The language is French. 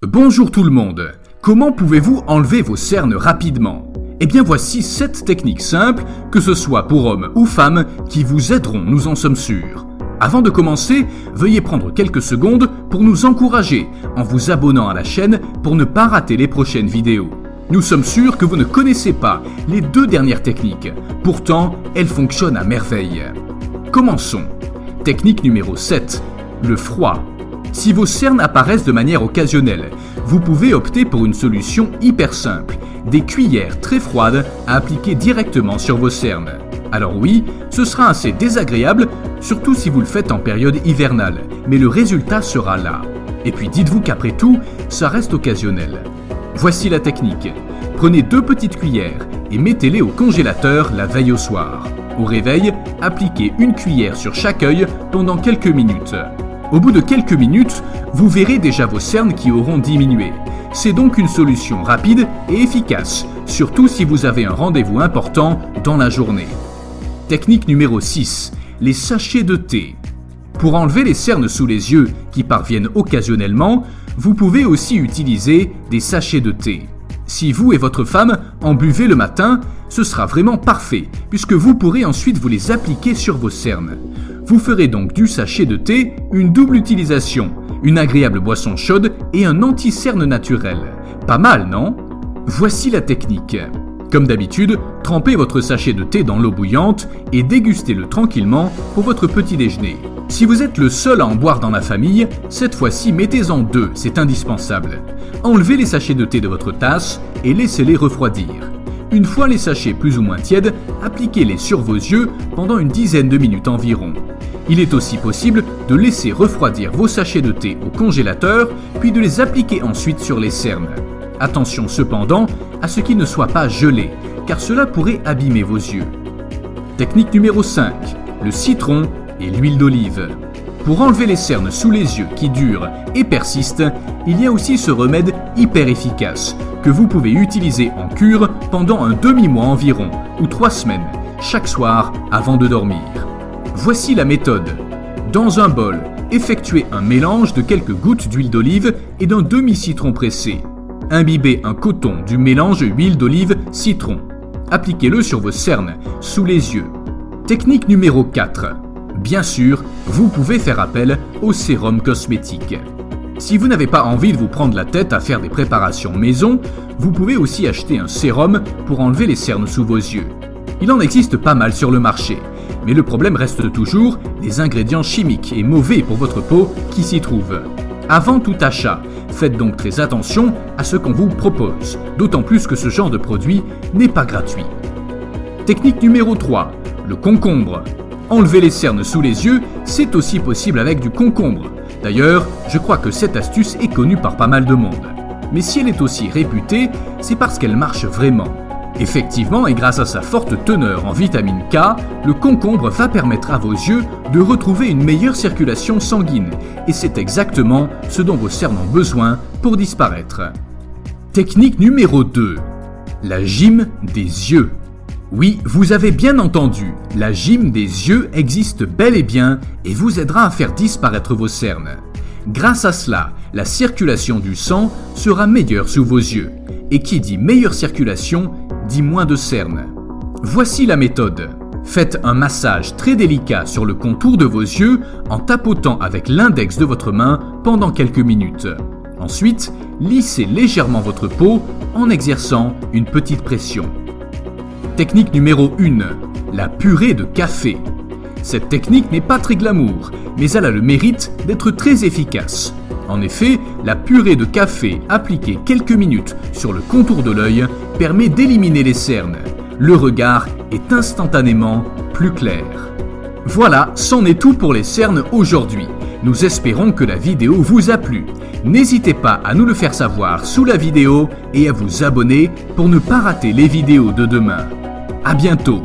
Bonjour tout le monde. Comment pouvez-vous enlever vos cernes rapidement? Eh bien voici 7 techniques simples, que ce soit pour hommes ou femmes, qui vous aideront, nous en sommes sûrs. Avant de commencer, veuillez prendre quelques secondes pour nous encourager en vous abonnant à la chaîne pour ne pas rater les prochaines vidéos. Nous sommes sûrs que vous ne connaissez pas les 2 dernières techniques, pourtant elles fonctionnent à merveille. Commençons. Technique numéro 7, le froid. Si vos cernes apparaissent de manière occasionnelle, vous pouvez opter pour une solution hyper simple, des cuillères très froides à appliquer directement sur vos cernes. Alors oui, ce sera assez désagréable, surtout si vous le faites en période hivernale, mais le résultat sera là. Et puis dites-vous qu'après tout, ça reste occasionnel. Voici la technique. Prenez 2 petites cuillères et mettez-les au congélateur la veille au soir. Au réveil, appliquez une cuillère sur chaque œil pendant quelques minutes. Au bout de quelques minutes, vous verrez déjà vos cernes qui auront diminué. C'est donc une solution rapide et efficace, surtout si vous avez un rendez-vous important dans la journée. Technique numéro 6, les sachets de thé. Pour enlever les cernes sous les yeux qui parviennent occasionnellement, vous pouvez aussi utiliser des sachets de thé. Si vous et votre femme en buvez le matin, ce sera vraiment parfait, puisque vous pourrez ensuite vous les appliquer sur vos cernes. Vous ferez donc du sachet de thé une double utilisation, une agréable boisson chaude et un anti-cerne naturel. Pas mal, non? Voici la technique. Comme d'habitude, trempez votre sachet de thé dans l'eau bouillante et dégustez-le tranquillement pour votre petit déjeuner. Si vous êtes le seul à en boire dans la famille, cette fois-ci mettez-en 2, c'est indispensable. Enlevez les sachets de thé de votre tasse et laissez-les refroidir. Une fois les sachets plus ou moins tièdes, appliquez-les sur vos yeux pendant une dizaine de minutes environ. Il est aussi possible de laisser refroidir vos sachets de thé au congélateur, puis de les appliquer ensuite sur les cernes. Attention cependant à ce qu'ils ne soient pas gelés, car cela pourrait abîmer vos yeux. Technique numéro 5, le citron et l'huile d'olive. Pour enlever les cernes sous les yeux qui durent et persistent, il y a aussi ce remède hyper efficace que vous pouvez utiliser en cure pendant un demi-mois environ ou 3 semaines, chaque soir avant de dormir. Voici la méthode. Dans un bol, effectuez un mélange de quelques gouttes d'huile d'olive et d'un demi-citron pressé. Imbibez un coton du mélange huile d'olive-citron. Appliquez-le sur vos cernes, sous les yeux. Technique numéro 4. Bien sûr, vous pouvez faire appel au sérum cosmétique. Si vous n'avez pas envie de vous prendre la tête à faire des préparations maison, vous pouvez aussi acheter un sérum pour enlever les cernes sous vos yeux. Il en existe pas mal sur le marché, mais le problème reste toujours les ingrédients chimiques et mauvais pour votre peau qui s'y trouvent. Avant tout achat, faites donc très attention à ce qu'on vous propose, d'autant plus que ce genre de produit n'est pas gratuit. Technique numéro 3, le concombre. Enlever les cernes sous les yeux, c'est aussi possible avec du concombre. D'ailleurs, je crois que cette astuce est connue par pas mal de monde. Mais si elle est aussi réputée, c'est parce qu'elle marche vraiment. Effectivement, et grâce à sa forte teneur en vitamine K, le concombre va permettre à vos yeux de retrouver une meilleure circulation sanguine. Et c'est exactement ce dont vos cernes ont besoin pour disparaître. Technique numéro 2. La gym des yeux. Oui, vous avez bien entendu, la gym des yeux existe bel et bien et vous aidera à faire disparaître vos cernes. Grâce à cela, la circulation du sang sera meilleure sous vos yeux. Et qui dit meilleure circulation, dit moins de cernes. Voici la méthode. Faites un massage très délicat sur le contour de vos yeux en tapotant avec l'index de votre main pendant quelques minutes. Ensuite, lissez légèrement votre peau en exerçant une petite pression. Technique numéro 1, la purée de café. Cette technique n'est pas très glamour, mais elle a le mérite d'être très efficace. En effet, la purée de café appliquée quelques minutes sur le contour de l'œil permet d'éliminer les cernes. Le regard est instantanément plus clair. Voilà, c'en est tout pour les cernes aujourd'hui. Nous espérons que la vidéo vous a plu. N'hésitez pas à nous le faire savoir sous la vidéo et à vous abonner pour ne pas rater les vidéos de demain. À bientôt!